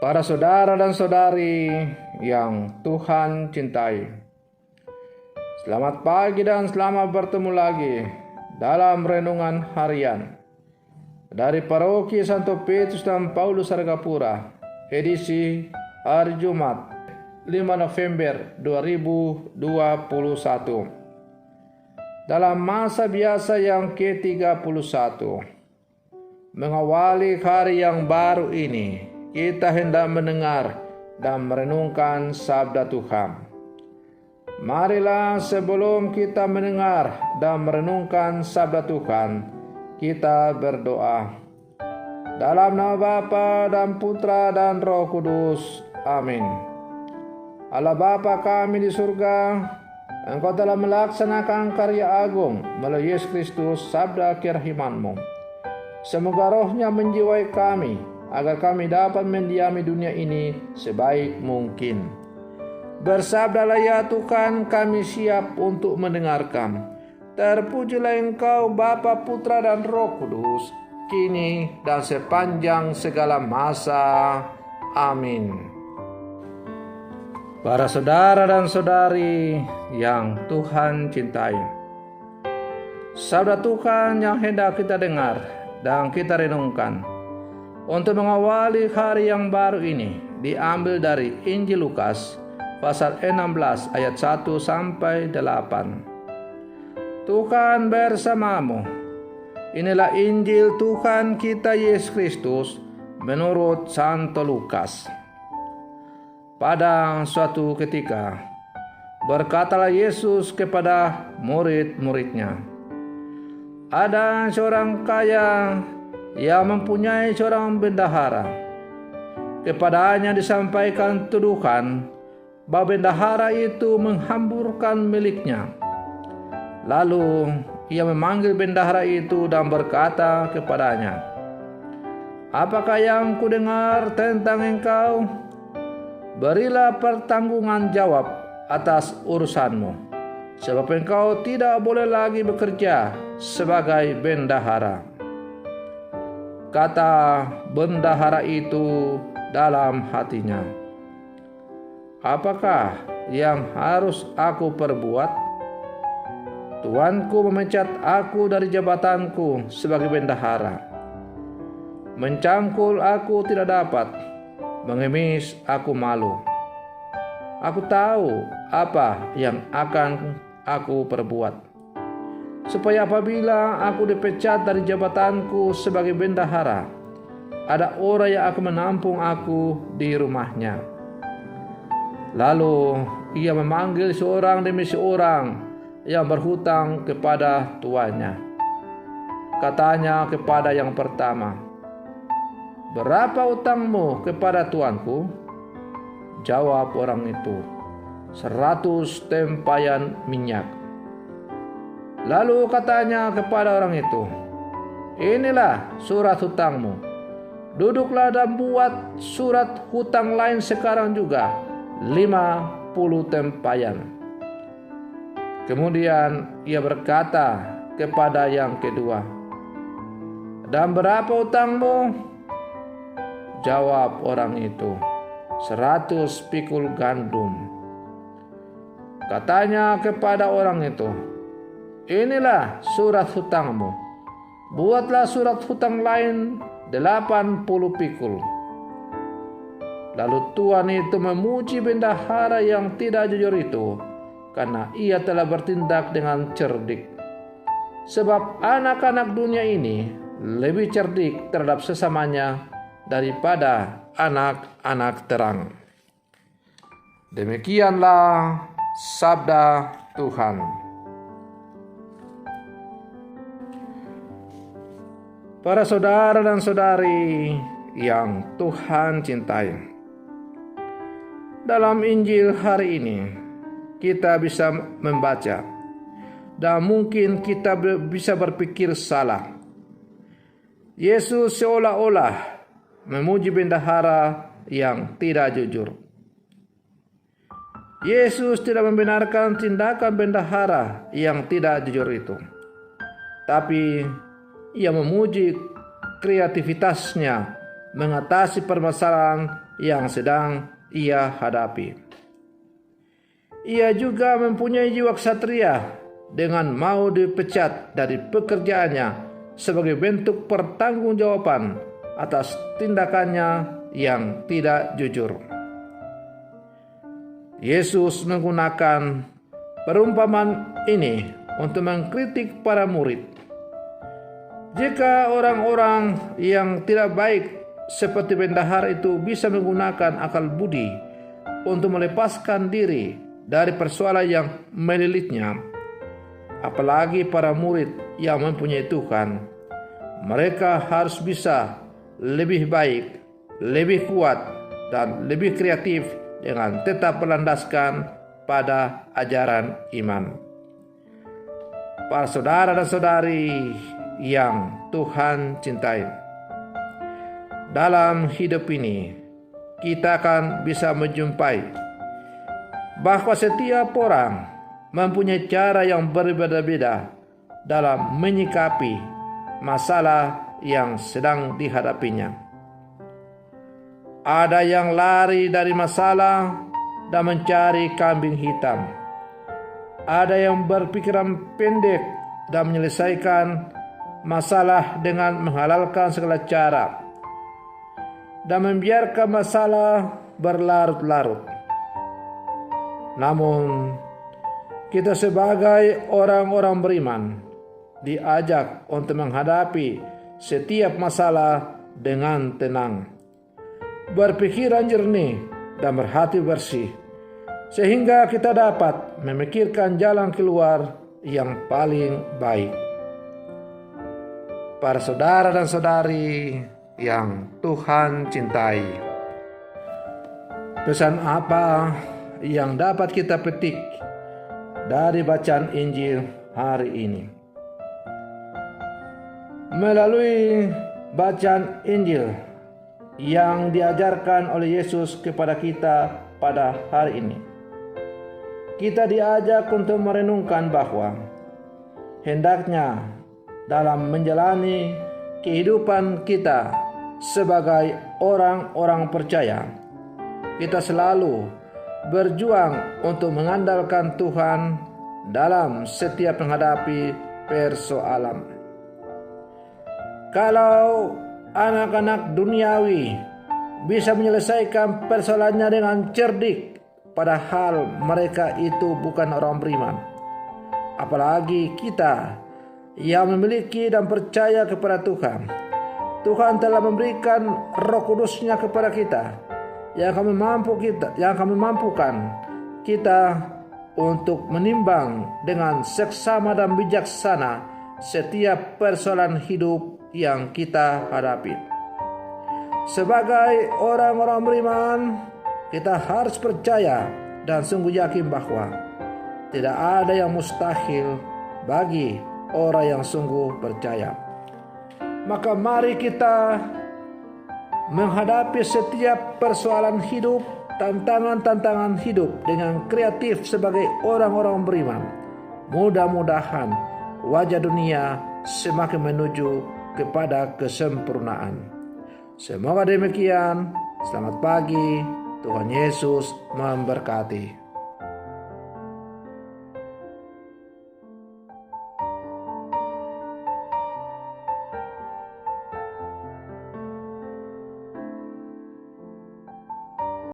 Para saudara dan saudari yang Tuhan cintai, selamat pagi dan selamat bertemu lagi dalam renungan harian dari Paroki Santo Petrus dan Paulus Argapura, edisi hari Jumat 5 November 2021. Dalam masa biasa yang ke-31, mengawali hari yang baru ini, kita hendak mendengar dan merenungkan sabda Tuhan. Marilah sebelum kita mendengar dan merenungkan sabda Tuhan, kita berdoa. Dalam nama Bapa dan Putra dan Roh Kudus. Amin. Allah Bapa kami di surga, Engkau telah melaksanakan karya agung melalui Yesus Kristus, sabda kerahiman-Mu. Semoga rohnya menjiwai kami, agar kami dapat mendiami dunia ini sebaik mungkin. Bersabdalah ya Tuhan, kami siap untuk mendengarkan. Terpujilah Engkau Bapa, Putra dan Roh Kudus, kini dan sepanjang segala masa. Amin. Para saudara dan saudari yang Tuhan cintai, sabda Tuhan yang hendak kita dengar dan kita renungkan untuk mengawali hari yang baru ini diambil dari Injil Lukas pasal 16 ayat 1 sampai 8. Tuhan bersamamu. Inilah Injil Tuhan kita Yesus Kristus menurut Santo Lukas. Pada suatu ketika, berkatalah Yesus kepada murid-muridnya, ada seorang kaya yang mempunyai seorang bendahara. Kepadanya disampaikan tuduhan bahwa bendahara itu menghamburkan miliknya. Lalu ia memanggil bendahara itu dan berkata kepadanya, "Apakah yang kudengar tentang engkau? Berilah pertanggungan jawab atas urusanmu, sebab engkau tidak boleh lagi bekerja sebagai bendahara." Kata bendahara itu dalam hatinya, "Apakah yang harus aku perbuat? Tuanku memecat aku dari jabatanku sebagai bendahara. Mencangkul aku tidak dapat, mengemis aku malu. Aku tahu apa yang akan aku perbuat, supaya apabila aku dipecat dari jabatanku sebagai bendahara, ada orang yang akan menampung aku di rumahnya." Lalu ia memanggil seorang demi seorang yang berhutang kepada tuannya. Katanya kepada yang pertama, "Berapa utangmu kepada tuanku?" Jawab orang itu, 100 tempayan minyak. Lalu katanya kepada orang itu, "Inilah surat hutangmu. Duduklah dan buat surat hutang lain sekarang juga, 50 tempayan." Kemudian ia berkata kepada yang kedua, "Dan berapa hutangmu?" Jawab orang itu, 100 pikul gandum. Katanya kepada orang itu, "Inilah surat hutangmu. Buatlah surat hutang lain 80 pikul." Lalu tuan itu memuji bendahara yang tidak jujur itu, karena ia telah bertindak dengan cerdik. Sebab anak-anak dunia ini lebih cerdik terhadap sesamanya daripada anak-anak terang. Demikianlah sabda Tuhan. Para saudara dan saudari yang Tuhan cintai, dalam Injil hari ini kita bisa membaca dan mungkin kita bisa berpikir salah. Yesus seolah-olah memuji bendahara yang tidak jujur. Yesus tidak membenarkan tindakan bendahara yang tidak jujur itu, tapi ia memuji kreativitasnya mengatasi permasalahan yang sedang ia hadapi. Ia juga mempunyai jiwa ksatria dengan mau dipecat dari pekerjaannya sebagai bentuk pertanggungjawaban atas tindakannya yang tidak jujur. Yesus menggunakan perumpamaan ini untuk mengkritik para murid. Jika orang-orang yang tidak baik seperti bendahara itu bisa menggunakan akal budi untuk melepaskan diri dari persoalan yang melilitnya, apalagi para murid yang mempunyai Tuhan, mereka harus bisa lebih baik, lebih kuat, dan lebih kreatif dengan tetap berlandaskan pada ajaran iman. Para saudara dan saudari yang Tuhan cintai, dalam hidup ini kita akan bisa menjumpai bahwa setiap orang mempunyai cara yang berbeda-beda dalam menyikapi masalah yang sedang dihadapinya. Ada yang lari dari masalah dan mencari kambing hitam. Ada yang berpikiran pendek dan menyelesaikan masalah dengan menghalalkan segala cara dan membiarkan masalah berlarut-larut. Namun, kita sebagai orang-orang beriman diajak untuk menghadapi setiap masalah dengan tenang, berpikiran jernih dan berhati bersih, sehingga kita dapat memikirkan jalan keluar yang paling baik. Para saudara dan saudari yang Tuhan cintai, pesan apa yang dapat kita petik dari bacaan Injil hari ini? Melalui bacaan Injil yang diajarkan oleh Yesus kepada kita pada hari ini, kita diajak untuk merenungkan bahwa hendaknya dalam menjalani kehidupan kita sebagai orang-orang percaya, kita selalu berjuang untuk mengandalkan Tuhan dalam setiap menghadapi persoalan. Kalau anak-anak duniawi bisa menyelesaikan persoalannya dengan cerdik, padahal mereka itu bukan orang beriman, apalagi kita yang memiliki dan percaya kepada Tuhan. Tuhan telah memberikan Roh Kudus-Nya kepada kita yang akan memampukan kita untuk menimbang dengan seksama dan bijaksana setiap persoalan hidup yang kita hadapi. Sebagai orang-orang beriman, kita harus percaya dan sungguh yakin bahwa tidak ada yang mustahil bagi orang yang sungguh percaya. Maka mari kita menghadapi setiap persoalan hidup, tantangan-tantangan hidup dengan kreatif sebagai orang-orang beriman. Mudah-mudahan wajah dunia semakin menuju kepada kesempurnaan. Semoga demikian. Selamat pagi. Tuhan Yesus memberkati.